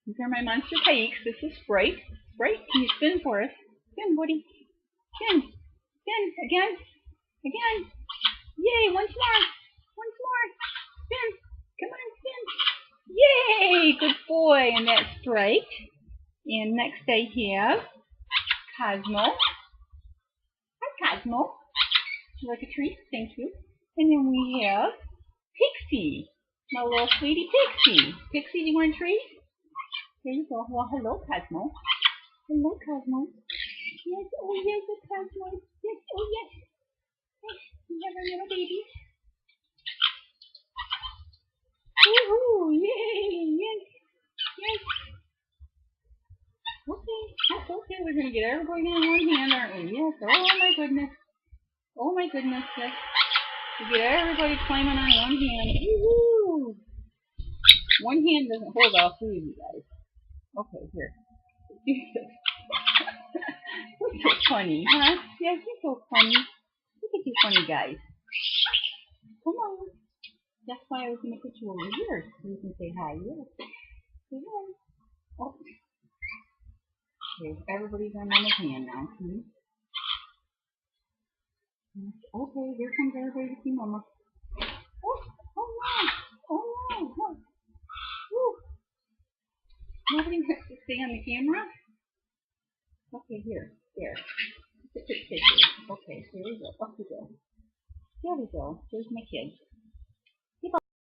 These are my monster kayaks. This is Sprite. Sprite, can you spin for us? Spin, Woody. Spin. Spin. Again. Again. Yay, once more. Once more. Spin. Come on, spin. Yay, good boy. And that's Sprite. And next I have Cosmo. Hi, Cosmo. Would you like a treat? Thank you. And then we have Pixie. My little sweetie Pixie. Pixie, do you want a treat? Here you go. Well, hello, Cosmo. Hello, Cosmo. Yes, oh yes, it's Cosmo. Yes, oh yes. Yes, we have our little baby. Woohoo! Yay! Yes! Yes! Okay, that's okay. We're gonna get everybody on one hand, aren't we? Yes. Oh my goodness. Oh my goodness. Yes. We get everybody climbing on one hand. Woohoo! One hand doesn't hold all three of you guys. Okay, here. Jesus. You're so funny, huh? Yes, you're so funny. Look at you funny guys. Come on. That's why I was going to put you over here so you can say hi. Yes. Say hi. Oh. Okay, everybody's on Mama's hand now. Okay, here comes everybody to see Mama. Oh, oh no. Oh no. No. Woo. Nobody wants to stay on the camera? Okay, here. There. Okay, here we go. Up we go. There we go. There's my kids.